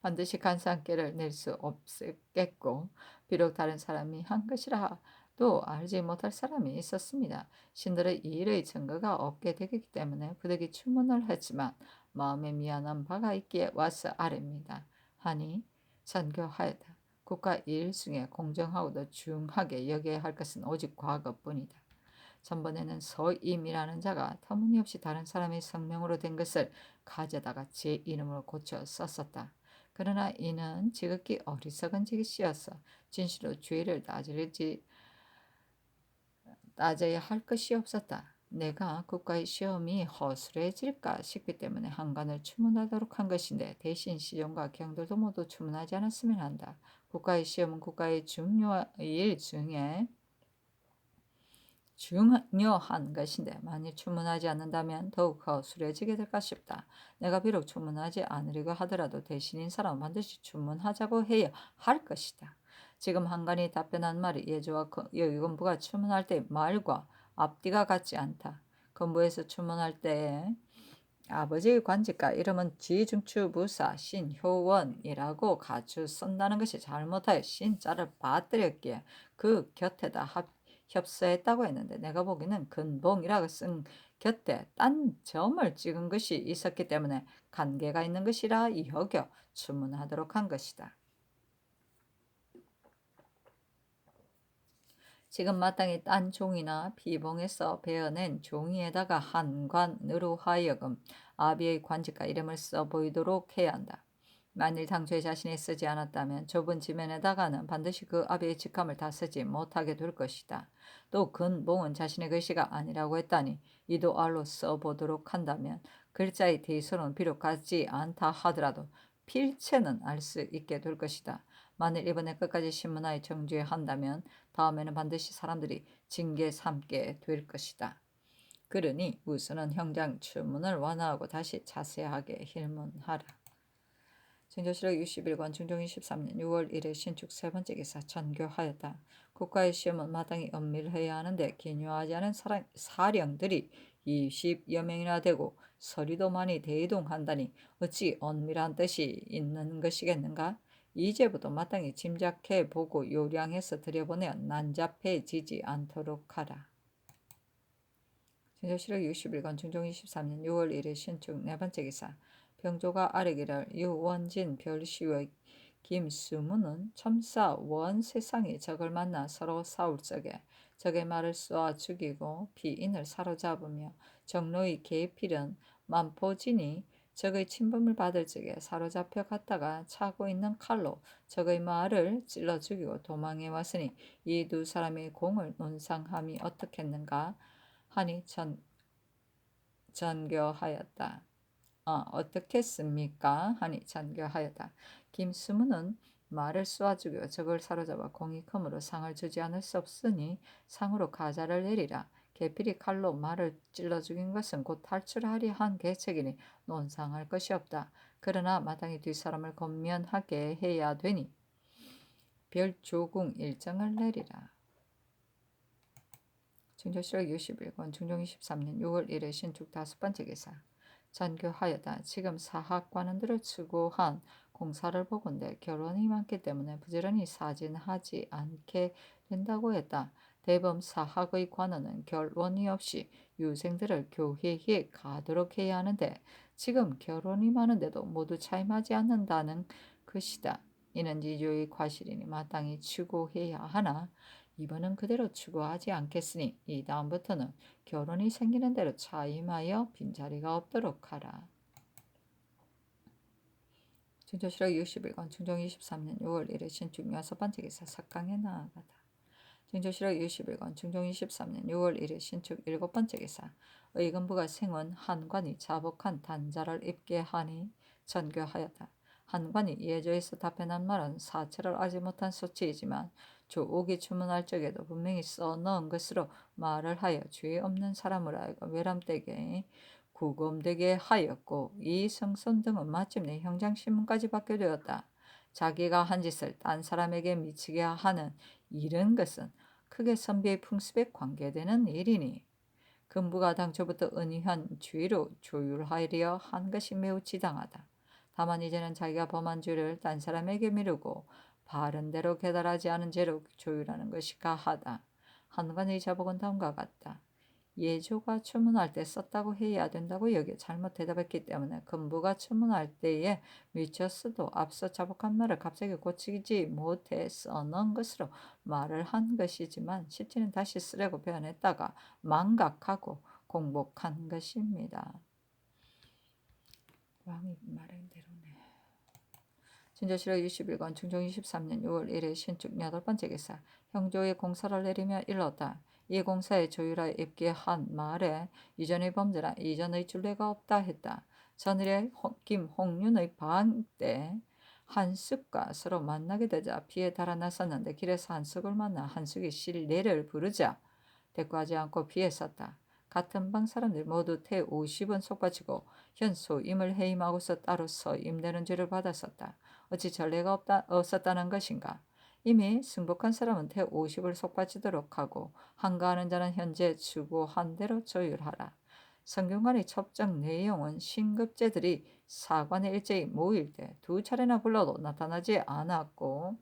반드시 간사함께를 낼 수 없겠고 비록 다른 사람이 한 것이라 도 알지 못할 사람이 있었습니다. 신들의 이 일의 증거가 없게 되기 때문에 부득이 추문을 했지만 마음에 미안한 바가 있기에 와서 아뢰입니다. 하니 전교하였다. 국가 일 중에 공정하고도 중하게 여겨야 할 것은 오직 과거뿐이다. 전번에는 서임이라는 자가 터무니없이 다른 사람의 성명으로 된 것을 가져다가 제 이름으로 고쳐 썼었다. 그러나 이는 지극히 어리석은 짓이어서 진실로 죄를 따져야 할 것이 없었다. 내가 국가의 시험이 허술해질까 싶기 때문에 한간을 추문하도록 한 것인데 대신 시종과 경들도 모두 추문하지 않았으면 한다. 국가의 시험은 국가의 중요한 일 중에 중요한 것인데 만일 추문하지 않는다면 더욱 허술해지게 될까 싶다. 내가 비록 추문하지 않으려고 하더라도 대신인 사람은 반드시 추문하자고 해야 할 것이다. 지금 한간이 답변한 말이 예조와 의금부가 추문할 때의 말과 앞뒤가 같지 않다. 건부에서 추문할 때에 아버지의 관직과 이름은 지중추부사 신효원이라고 가주 쓴다는 것이 잘못하여 신자를 빠뜨렸기에 그 곁에다 협서했다고 했는데 내가 보기에는 근봉이라고 쓴 곁에 딴 점을 찍은 것이 있었기 때문에 관계가 있는 것이라 여겨 추문하도록 한 것이다. 지금 마땅히 딴 종이나 피봉에서 베어낸 종이에다가 한관으로 하여금 아비의 관직과 이름을 써 보이도록 해야 한다. 만일 당초에 자신이 쓰지 않았다면 좁은 지면에다가는 반드시 그 아비의 직함을 다 쓰지 못하게 될 것이다. 또 근봉은 자신의 글씨가 아니라고 했다니 이도 알로 써보도록 한다면 글자의 대소는 비록 같지 않다 하더라도 필체는 알 수 있게 될 것이다. 만일 이번에 끝까지 신문하에 정죄한다면 다음에는 반드시 사람들이 징계 삼게 될 것이다. 그러니 우선은 형장 주문을 완화하고 다시 자세하게 hir문하라. 증조실록 61권 중종 23년 6월 1일 신축 세 번째 기사 전교하였다. 국가의 시험은 마땅히 엄밀해야 하는데 기묘하지 않은 사령들이 20여 명이나 되고 서리도 많이 대동한다니 어찌 엄밀한 뜻이 있는 것이겠는가? 이제부터 마땅히 짐작해 보고 요량해서 들여보내어 난잡해지지 않도록 하라. 증조실록 61권 중종 23년 6월 1일 신축 네 번째 기사 병조가 아뢰기를 유원진 별시의 김수무는 첨사 원세상이 적을 만나 서로 싸울 적에 적의 말을 쏘아 죽이고 피인을 사로잡으며 정로의 계필은 만포진이 적의 침범을 받을 적에 사로잡혀 갔다가 차고 있는 칼로 적의 말을 찔러 죽이고 도망해 왔으니 이 두 사람의 공을 논상함이 어떻겠는가 하니 전교하였다. 어떻겠습니까? 하니 전교하였다. 김수무는 말을 쏘아 죽여 적을 사로잡아 공이 크므로 상을 주지 않을 수 없으니 상으로 가자를 내리라. 계필이 칼로 말을 찔러 죽인 것은 곧 탈출하리 한 계책이니 논상할 것이 없다. 그러나 마땅히 뒷사람을 권면하게 해야 되니 별조궁 일정을 내리라. 증조실록 61권 중종 23년 6월 1일 신축 다섯 번째 기사 전교하여다. 지금 사학관원들을 추구한 공사를 보건대 결혼이 많기 때문에 부지런히 사진하지 않게 된다고 했다. 대범 사학의 관원은 결혼이 없이 유생들을 교회에 가도록 해야 하는데 지금 결혼이 많은데도 모두 차임하지 않는다는 것이다. 이는 이조의 과실이니 마땅히 추구해야 하나 이번은 그대로 추구하지 않겠으니 이 다음부터는 결혼이 생기는 대로 차임하여 빈자리가 없도록 하라. 증조실록 61권 중종 23년 6월 1일 신축 여섯 번째 기사 석강에 나아가다. 증조실록 61권 중종 23년 6월 1일 신축 일곱 번째 기사 의금부가 생원 한관이 자복한 단자를 입게 하니 전교하였다. 한관이 예조에서 답변한 말은 사체를 알지 못한 소치이지만 조옥이 주문할 적에도 분명히 써넣은 것으로 말을 하여 죄 없는 사람을 하여금 외람되게 구검되게 하였고 이 성선 등은 마침내 형장신문까지 받게 되었다. 자기가 한 짓을 딴 사람에게 미치게 하는 이런 것은 크게 선비의 풍습에 관계되는 일이니 금부가 당초부터 은유한 죄로 조율하려 한 것이 매우 지당하다. 다만 이제는 자기가 범한 죄를 딴 사람에게 미루고 바른 대로 계달하지 않은 죄로 조율하는 것이 가하다. 한관의 자복은 다음과 같다. 예조가 추문할 때 썼다고 해야 된다고 여겨 잘못 대답했기 때문에 금부가 추문할 때에 미쳤어도 앞서 자복한 말을 갑자기 고치지 못해 써넣은 것으로 말을 한 것이지만 실제는 다시 쓰려고 표현했다가 망각하고 공복한 것입니다. 왕이 말한 대로네. 진조실록 21권 중종 23년 6월 1일 신축 여덟 번째 기사 형조의 공사를 내리며 일렀다. 이 공사에 조율하여 입게 한 말에 이전의 범죄라 이전의 줄례가 없다 했다. 전일에 김홍윤의 방 때 한숙과 서로 만나게 되자 피에 달아났었는데 길에서 한숙을 만나 한숙이 실례를 부르자 대꾸하지 않고 피했었다. 같은 방 사람들 모두 태 50은 속바치고 현소임을 해임하고서 따로서 임대는 죄를 받았었다. 어찌 전례가 없었다는 것인가? 이미 승복한 사람은 태 50을 속바치도록 하고 한가하는 자는 현재 추구한 대로 조율하라. 성균관의 첩정 내용은 신급제들이 사관에 일제히 모일 때 두 차례나 불러도 나타나지 않았고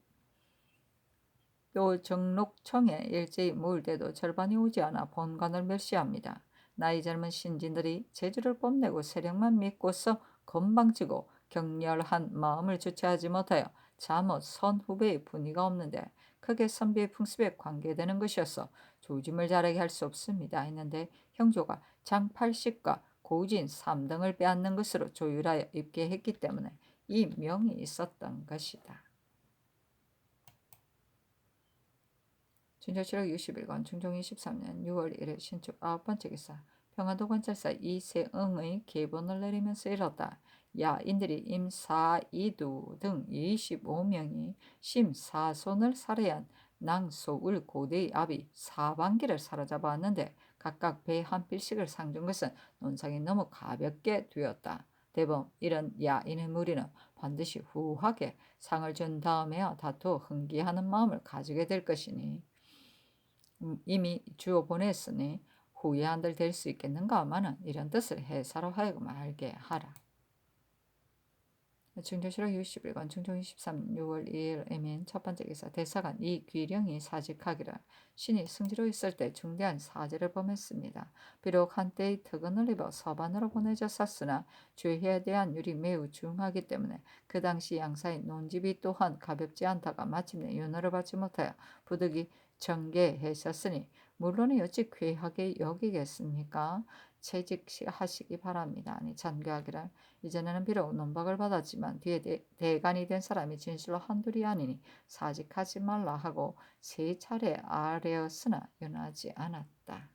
또 정록청에 일제히 모일 때도 절반이 오지 않아 본관을 멸시합니다. 나이 젊은 신진들이 재주를 뽐내고 세력만 믿고서 건방지고 격렬한 마음을 주체하지 못하여 잠옷 선후배의 분위가 없는데 크게 선비의 풍습에 관계되는 것이어서 조짐을 자르게 할 수 없습니다 했는데 형조가 장 80과 고진 3등을 빼앗는 것으로 조율하여 입게 했기 때문에 이 명이 있었던 것이다. 진조실록 61권 중종 23년 6월 1일 신축 아홉 번째 기사 평안도 관찰사 이세응의 계본을 내리면서 이렀다. 야인들이 임사이두 등 25명이 심사손을 살해한 낭소울 고대의 아비 사방기를 사로잡았는데 각각 배 한 필씩을 상준 것은 논상이 너무 가볍게 되었다. 대범 이런 야인의 무리는 반드시 후하게 상을 준 다음에야 다투어 흥기하는 마음을 가지게 될 것이니 이미 주어 보냈으니 후회한들 될 수 있겠는가 하마는 이런 뜻을 해사로 하여금 알게 하라. 충정실록 61권 충정 23년 6월 2일 에민 첫 번째 기사 대사관 이귀령이 사직하기를 신이 승지로 있을 때 중대한 사죄를 범했습니다. 비록 한때의 특언을 입어 서반으로 보내졌었으나 죄에 대한 율이 매우 중하기 때문에 그 당시 양사의 논집이 또한 가볍지 않다가 마침내 윤허를 받지 못하여 부득이 정계했었으니 물론이 어찌 괴하게 여기겠습니까? 채직하시기 바랍니다. 아니 잔괴하기를 이전에는 비록 논박을 받았지만 뒤에 대간이 된 사람이 진실로 한둘이 아니니 사직하지 말라 하고 세 차례 아뢰었으나 윤하지 않았다.